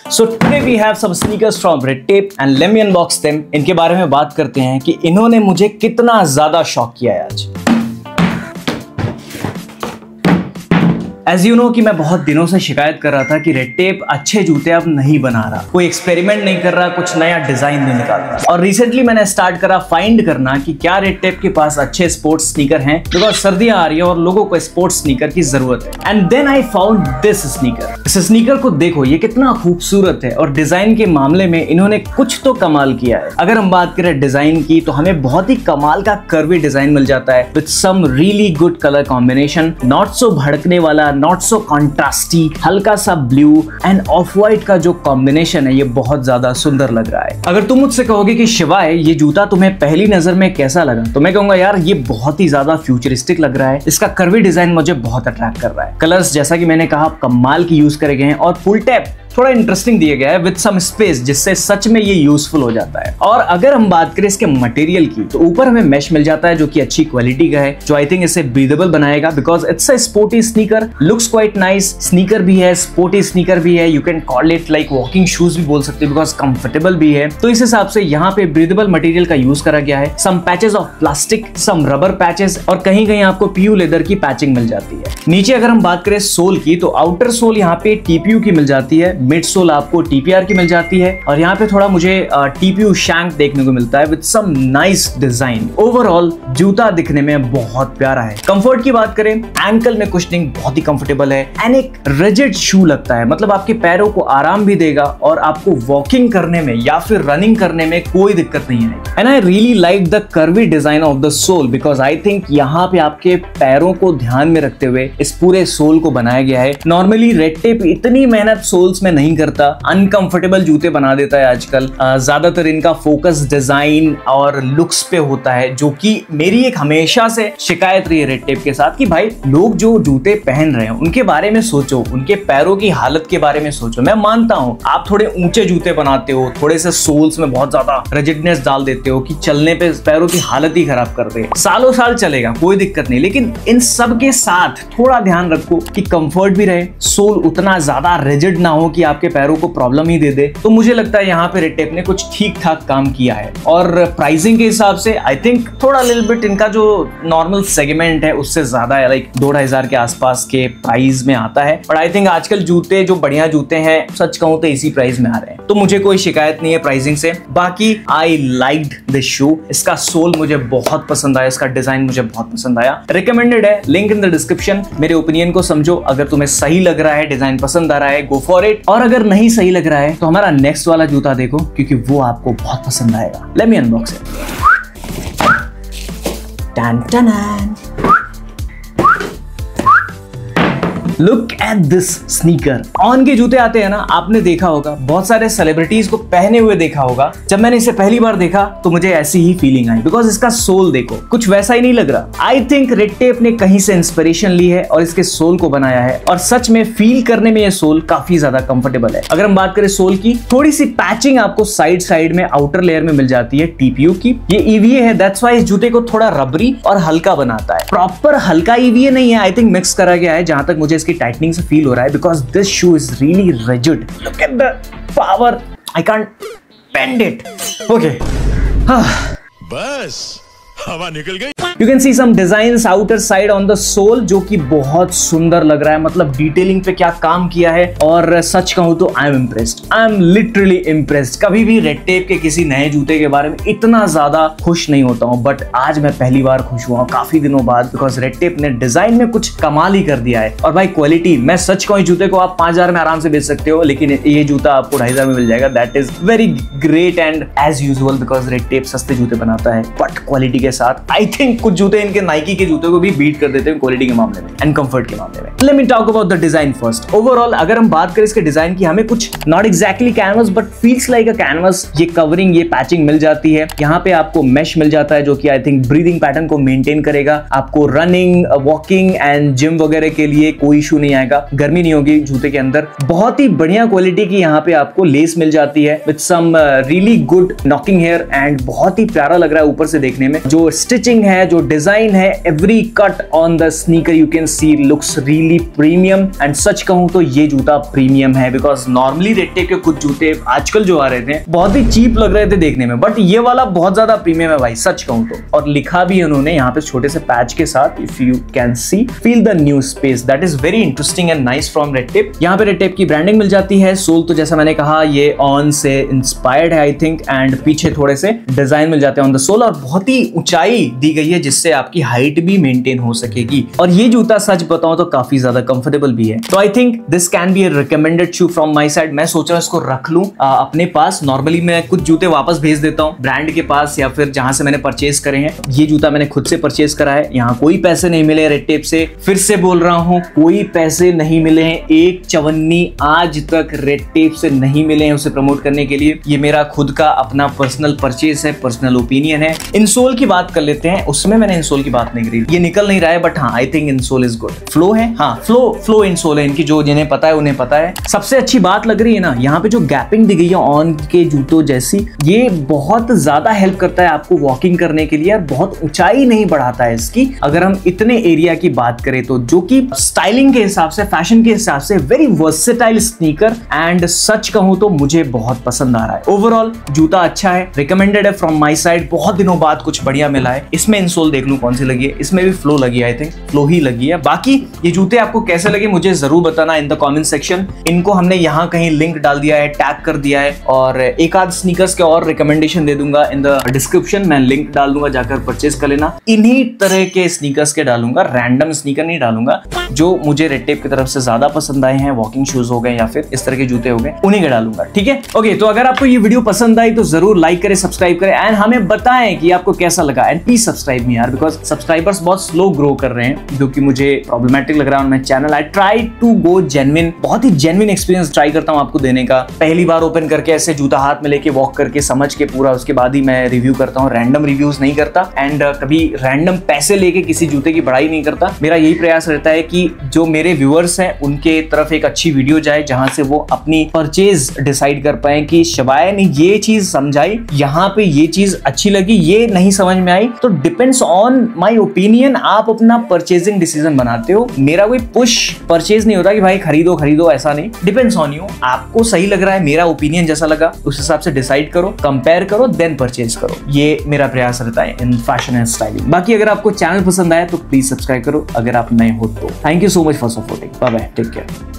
So today we have some sneakers from Red Tape and let me unbox them. इनके बारे में बात करते हैं कि इन्होंने मुझे कितना ज्यादा शॉक किया है आज। As you know कि मैं बहुत दिनों से शिकायत कर रहा था कि रेड टेप अच्छे जूते अब नहीं बना रहा, कोई एक्सपेरिमेंट नहीं कर रहा, कुछ नया डिजाइन नहीं निकाल रहा। और रिसेंटली मैंने स्टार्ट करा फाइंड करना कि क्या रेड टेप के पास अच्छे स्पोर्ट्स स्नीकर हैं, बिकॉज सर्दियां आ रही है और लोगों को स्पोर्ट्स स्नीकर की जरूरत है। And then I found this sneaker. इस स्नीकर को देखो, ये कितना खूबसूरत है और डिजाइन के मामले में इन्होंने कुछ तो कमाल किया है। अगर हम बात करें डिजाइन की तो हमें बहुत ही कमाल का कर्वी डिजाइन मिल जाता है with some really good colour combination, not so भड़कने वाला, नॉट सो कॉन्ट्रास्टी, हल्का सा ब्लू एंड ऑफ व्हाइट का जो कॉम्बिनेशन है ये बहुत ज्यादा सुंदर लग रहा है। अगर तुम मुझसे कहोगे कि शिवाय ये जूता तुम्हें पहली नजर में कैसा लगा, तो मैं कहूंगा यार ये बहुत ही ज्यादा फ्यूचरिस्टिक लग रहा है। इसका कर्वी डिजाइन मुझे बहुत अट्रैक्ट कर रहा है। कलर्स जैसा कि मैंने कहा कमाल की यूज करे गए हैं और फुल टैप थोड़ा इंटरेस्टिंग दिया गया है विद सम स्पेस, जिससे सच में ये यूजफुल हो जाता है। और अगर हम बात करें इसके मटेरियल की तो ऊपर हमें मैश मिल जाता है जो कि अच्छी क्वालिटी का है, जो आई थिंक इसे ब्रीदेबल बनाएगा because it's a sporty sneaker, looks quite nice. Sneaker भी है, स्पोर्टी स्नीकर भी है, you can call it like walking shoes भी बोल सकते हो बिकॉज कंफर्टेबल भी है। तो इस हिसाब से यहाँ पे ब्रीदेबल मटेरियल का यूज करा गया है। Some patches of plastic, some rubber patches और कहीं कहीं आपको पीयू लेदर की पैचिंग मिल जाती है। नीचे अगर हम बात करें सोल की तो आउटर सोल यहाँ पे टीपीयू की मिल जाती है, मिड सोल आपको टीपीआर की मिल जाती है और यहाँ पे थोड़ा मुझे टीपीयू शैंक देखने को मिलता है with some nice design. Overall जूता दिखने में बहुत प्यारा है। कंफर्ट की बात करें, एंकल में कुशनिंग बहुत ही कंफर्टेबल है एंड एक रिजिड शू लगता है, मतलब आपके पैरों को आराम भी देगा और आपको वॉकिंग करने में या फिर रनिंग करने में कोई दिक्कत नहीं है। And I really like the curvy design of the sole because I think यहाँ पे आपके पैरों को ध्यान में रखते हुए इस पूरे सोल को बनाया गया है। नॉर्मली रेड टेप इतनी मेहनत सोल्स में नहीं करता, अनकंफर्टेबल जूते बना देता है आजकल। ज्यादातर इनका फोकस डिजाइन और लुक्स पे होता है, जो कि मेरी एक हमेशा से शिकायत रही है रेड टेप के साथ कि भाई लोग जो जूते पहन रहे हैं उनके बारे में सोचो, उनके पैरों की हालत के बारे में सोचो। मैं मानता हूं आप थोड़े ऊंचे जूते बनाते हो, थोड़े से सोल्स में बहुत ज्यादा रिजिडनेस डाल देते हो कि चलने पे पैरों की हालत ही खराब कर दे, सालों साल चलेगा कोई दिक्कत नहीं, लेकिन इन सब के साथ थोड़ा ध्यान रखो कि कंफर्ट भी रहे, सोल उतना ज्यादा रिजिड ना हो कि आपके पैरों को प्रॉब्लम ही दे दे। तो मुझे लगता है यहाँ पे रेड टेप ने कुछ ठीक ठाक काम किया है। और प्राइसिंग के हिसाब से आई थिंक थोड़ा लिटिल बिट इनका जो नॉर्मल सेगमेंट है उससे ज्यादा है, लाइक 2500 के आसपास के प्राइस में आता है। बट आई थिंक आजकल जूते जो बढ़िया जूते हैं सच कहूं तो इसी प्राइस में आ रहे हैं, तो मुझे कोई शिकायत नहीं है प्राइसिंग से। बाकी आई लाइक्ड दिस शू, इसका सोल मुझे बहुत पसंद आया, इसका डिजाइन मुझे बहुत पसंद आया, रिकमेंडेड है, लिंक इन द डिस्क्रिप्शन। मेरे ओपिनियन को समझो, अगर तुम्हें सही लग रहा है, डिजाइन पसंद आ रहा है, गो फॉर इट। और अगर नहीं सही लग रहा है तो हमारा नेक्स्ट वाला जूता देखो क्योंकि वो आपको बहुत पसंद आएगा। Let me unbox it. टन टन लुक एट दिस स्नीकर। ऑन के जूते आते हैं ना, आपने देखा होगा, बहुत सारे सेलिब्रिटीज को पहने हुए देखा होगा। जब मैंने इसे पहली बार देखा तो मुझे ऐसी ही फीलिंग आई बिकॉज इसका सोल देखो, कुछ वैसा ही नहीं लग रहा। आई थिंक रेड टेप ने कहीं से इंस्पिरेशन ली है और इसके सोल को बनाया है और सच में फील करने में ये सोल काफी ज्यादा कंफर्टेबल है। अगर हम बात करें सोल की, थोड़ी सी पैचिंग आपको साइड में आउटर लेयर में मिल जाती है टीपीयू की। ये ईवीए है, दैट्स व्हाई इस जूते को थोड़ा रबरी और हल्का बनाता है। प्रॉपर हल्का ईवीए नहीं है, आई थिंक मिक्स करा गया है जहां तक मुझे की टाइटनिंग से फील हो रहा है because this shoe is really rigid. Look at the power, I can't bend it. Okay, बस हवा निकल गई। You can see some designs outer side on the sole जो कि बहुत सुंदर लग रहा है, मतलब डिटेलिंग पे क्या काम किया है। और सच कहूं तो I am impressed, I am literally impressed. कभी भी रेड टेप के किसी नए जूते के बारे में इतना ज्यादा खुश नहीं होता हूं, बट आज मैं पहली बार खुश हुआ काफी दिनों बाद बिकॉज रेड टेप ने डिजाइन में कुछ कमाल ही कर दिया है। और भाई क्वालिटी, मैं सच कहूं जूते को आप 5000 में आराम से बेच सकते हो, लेकिन ये जूता आपको 2500 में मिल जाएगा। That is very great and as usual because Red Tape सस्ते जूते बनाता है बट क्वालिटी के साथ आई थिंक कुछ जूते इनके नाइकी के जूते को भी बीट कर देते हैं क्वालिटी के मामले में एंड कंफर्ट के मामले में। Let me talk about the design first. Overall अगर हम बात करें इसके डिजाइन की, हमें कुछ not exactly canvas but feels like a canvas. ये कवरिंग, ये पैचिंग मिल जाती है। यहाँ पे आपको मैश मिल जाता है जो कि आई थिंक ब्रीदिंग पैटर्न को मेंटेन करेगा। आपको रनिंग, वॉकिंग एंड जिम वगैरह के लिए कोई इशू नहीं आएगा, गर्मी नहीं होगी जूते के अंदर। बहुत ही बढ़िया क्वालिटी की यहाँ पे आपको लेस मिल जाती है with some really good knocking here and बहुत ही प्यारा लग रहा है ऊपर से देखने में। जो स्टिचिंग है, जो जो डिजाइन है, every cut on the sneaker you can see looks really premium. And such कहूं तो ये जूता प्रीमियम है, बिकॉज नॉर्मली रेड टेप के कुछ जूते आजकल जो आ रहे थे बहुत ही चीप लग रहे थे देखने में, बट ये वाला बहुत ज्यादा प्रीमियम है भाई, सच कहूं तो। और लिखा भी उन्होंने यहाँ पे छोटे से पैच के साथ, if you can see, feel the new space, that is very interesting and nice from red tape. यहाँ पे रेड टेप की ब्रांडिंग मिल जाती है। सोल तो जैसा मैंने कहा ये ऑन से इंस्पायर्ड है आई थिंक, एंड पीछे थोड़े से डिजाइन मिल जाते हैं ऑन द सोल, और बहुत ही ऊंचाई दी गई है जिससे आपकी हाइट भी मेंटेन हो सकेगी। और ये जूता सच बताऊं तो काफी ज्यादा कंफर्टेबल भी है। तो I think this can be a recommended shoe from my side. मैं सोच रहा हूं इसको रख लूं अपने पास। नॉर्मली मैं कुछ जूते वापस भेज देता हूं ब्रांड के पास या फिर जहां से मैंने परचेज करे हैं। ये जूता मैंने खुद से परचेज करा है, यहाँ कोई पैसे नहीं मिले रेड टेप से। फिर से बोल रहा हूं, कोई पैसे नहीं मिले हैं, एक चवन्नी आज तक रेड टेप से नहीं मिले हैं उसे प्रमोट करने के लिए। ये मेरा खुद का अपना पर्सनल परचेज है, पर्सनल ओपिनियन है। इंसोल की बात कर लेते हैं, उसमें मैंने इंसोल की बात नहीं करी, ये निकल नहीं रहा है, बट हाँ I think insole is good. Flow है, हाँ फ्लो इंसोल है इनकी, जो जिन्हें पता है उन्हें पता है। सबसे अच्छी बात लग रही है ना यहाँ पे जो गैपिंग दी गई है ऑन के जूतों जैसी, ये बहुत ज्यादा हेल्प करता है आपको वॉकिंग करने के लिए, और बहुत ऊंचाई नहीं बढ़ाता है इसकी। अगर हम इतने एरिया की बात करें तो, जो कि स्टाइलिंग के हिसाब से, फैशन के हिसाब से very versatile sneaker, and such कहूं तो मुझे बहुत पसंद आ रहा है। ओवरऑल जूता अच्छा है, रिकमेंडेड है फ्रॉम माय साइड। बहुत दिनों बाद कुछ बढ़िया मिला है। इसमें इंसोल देख लूं कौन सी लगी है, इसमें भी फ्लो लगी है, आई थिंक फ्लो ही लगी है। बाकी ये जूते आपको कैसे लगे मुझे जरूर बताना इन द कमेंट सेक्शन। इनको हमने यहाँ कहीं लिंक डाल दिया है, टैग कर दिया है, और एक आध स्नीकर्स के और रिकमेंडेशन दे दूंगा इन द डिस्क्रिप्शन। मैं लिंक डाल दूंगा, जाकर परचेज कर लेना। इन्हीं तरह के स्नीकर्स के डालूंगा, रैंडम स्नीकर नहीं डालूंगा। जो मुझे रेड टेप की तरफ से ज्यादा पसंद आए हैं, वॉकिंग शूज हो गए या फिर इस तरह के जूते हो गए, उन्हीं के डालूंगा। ठीक है, ओके। तो अगर आपको ये वीडियो पसंद आई तो जरूर लाइक करें, सब्सक्राइब करें, एंड हमें बताएं कि आपको कैसा लगा। एंड प्लीज सब्सक्राइब मी यार, बिकॉज सब्सक्राइबर्स बहुत स्लो ग्रो कर रहे हैं, जो कि मुझे प्रॉब्लमेटिक लग रहा है on my channel. I try to go genuine, बहुत ही जेन्युइन एक्सपीरियंस ट्राई करता हूं आपको देने का। पहली बार ओपन करके ऐसे जूता हाथ में लेके वॉक करके समझ के पूरा, उसके बाद ही मैं रिव्यू करता हूं। रैंडम रिव्यूज नहीं करता, एंड कभी रैंडम पैसे लेके किसी जूते की बड़ाई नहीं करता। मेरा यही प्रयास रहता है कि जो मेरे व्यूअर्स हैं उनके तरफ एक अच्छी वीडियो जाए, जहां से वो अपनी परचेज डिसाइड कर पाए कि शिवाय ने ये चीज समझाई, यहाँ पे ये चीज अच्छी लगी, ये नहीं समझ में आई। तो डिपेंड्स ऑन माय ओपिनियन, आप अपना परचेजिंग डिसीजन बनाते हो। मेरा कोई पुश परचेज नहीं होता कि भाई खरीदो खरीदो, ऐसा नहीं। डिपेंड्स ऑन यू, आपको सही लग रहा है, मेरा ओपिनियन जैसा लगा उस हिसाब से डिसाइड करो, कंपेयर करो, देन परचेज करो। ये मेरा प्रयास रहता है इन फैशन एंड स्टाइलिंग। बाकी अगर आपको चैनल पसंद आया तो प्लीज सब्सक्राइब करो, अगर आप नए हो तो। Thank you so much for supporting. Bye bye, take care.